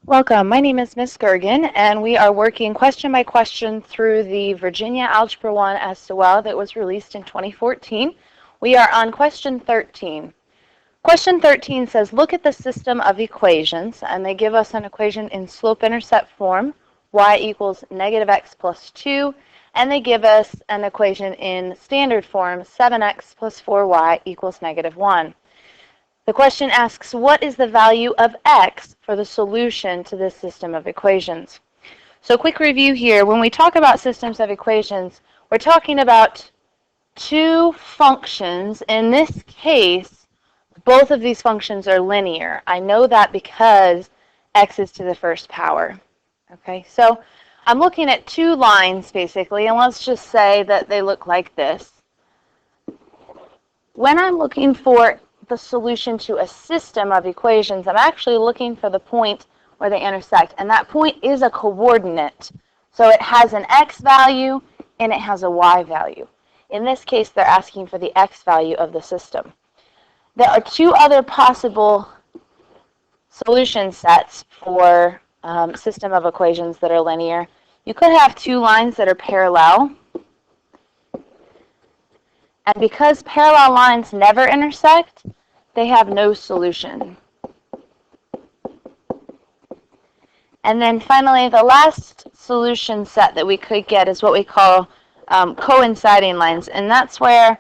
Welcome. My name is Miss Gergen, and we are working question by question through the Virginia Algebra 1 SOL that was released in 2014. We are on question 13. Question 13 says, look at the system of equations, and they give us an equation in slope-intercept form, y equals negative x plus 2, and they give us an equation in standard form, 7x plus 4y equals negative 1. The question asks, what is the value of x for the solution to this system of equations? So quick review here. When we talk about systems of equations, we're talking about two functions. In this case, both of these functions are linear. I know that because x is to the first power. Okay, so I'm looking at two lines basically, and let's just say that they look like this. When I'm looking for the solution to a system of equations, I'm actually looking for the point where they intersect, and that point is a coordinate. So it has an x value and it has a y value. In this case, they're asking for the x value of the system. There are two other possible solution sets for system of equations that are linear. You could have two lines that are parallel. And because parallel lines never intersect, they have no solution. And then finally, the last solution set that we could get is what we call coinciding lines. And that's where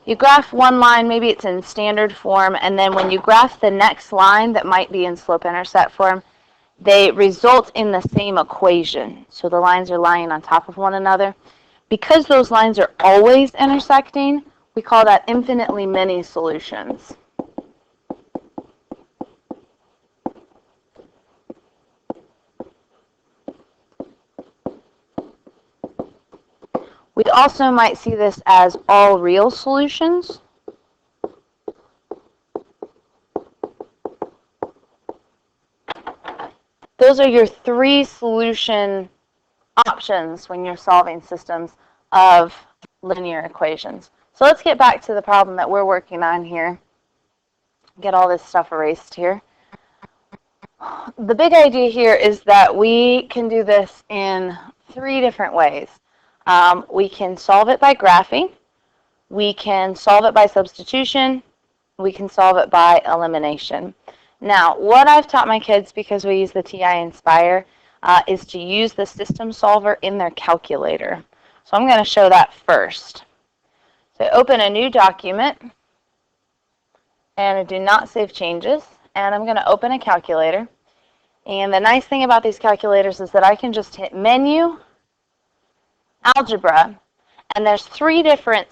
you graph one line, maybe it's in standard form, and then when you graph the next line that might be in slope-intercept form, they result in the same equation. So the lines are lying on top of one another. Because those lines are always intersecting, we call that infinitely many solutions. We also might see this as all real solutions. Those are your three solution options when you're solving systems of linear equations. So let's get back to the problem that we're working on here. Get all this stuff erased here. The big idea here is that we can do this in three different ways. We can solve it by graphing, we can solve it by substitution, we can solve it by elimination. Now, what I've taught my kids, because we use the TI Inspire, is to use the system solver in their calculator. So I'm going to show that first. So open a new document, and I do not save changes, and I'm going to open a calculator. And the nice thing about these calculators is that I can just hit Menu, Algebra, and there's three different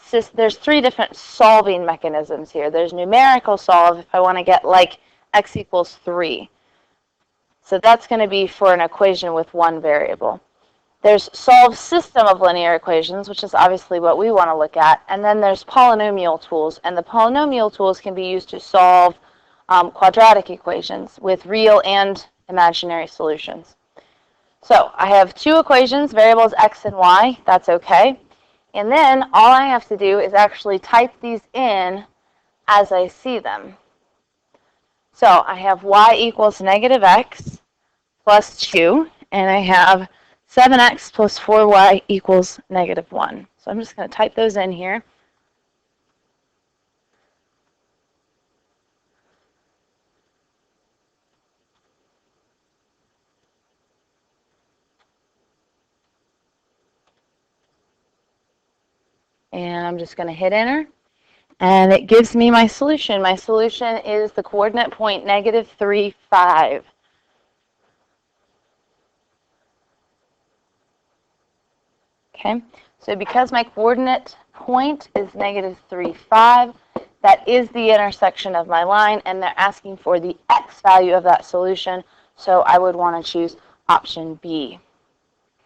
solving mechanisms here. There's numerical solve if I want to get like x equals 3. So that's going to be for an equation with one variable. There's solve system of linear equations, which is obviously what we want to look at. And then there's polynomial tools. And the polynomial tools can be used to solve quadratic equations with real and imaginary solutions. So I have two equations, variables x and y. That's okay. And then all I have to do is actually type these in as I see them. So I have y equals negative x plus 2, and I have 7x plus 4y equals negative 1. So I'm just going to type those in here. And I'm just going to hit enter. And it gives me my solution. My solution is the coordinate point negative 3, 5. Okay, so because my coordinate point is negative 3, 5, that is the intersection of my line, and they're asking for the x value of that solution, so I would want to choose option B.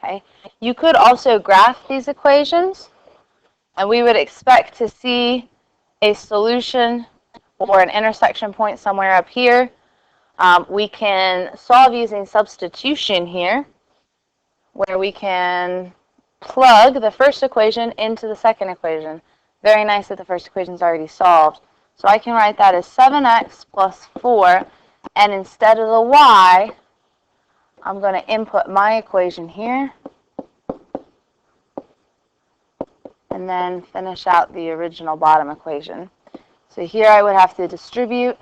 Okay, you could also graph these equations, and we would expect to see a solution or an intersection point somewhere up here. We can solve using substitution here, where we can plug the first equation into the second equation. Very nice that the first equation is already solved. So I can write that as 7x plus 4, and instead of the y, I'm going to input my equation here and then finish out the original bottom equation. So here I would have to distribute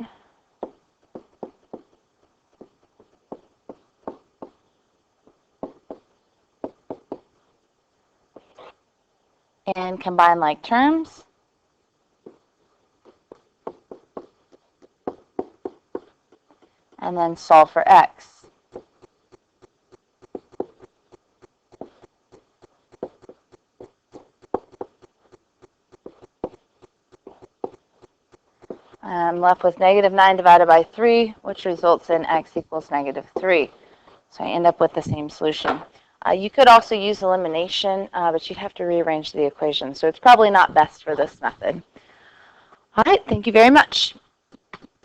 and combine like terms. And then solve for x. I'm left with negative 9 divided by 3, which results in x equals negative 3. So I end up with the same solution. You could also use elimination, but you'd have to rearrange the equation. So it's probably not best for this method. All right, thank you very much.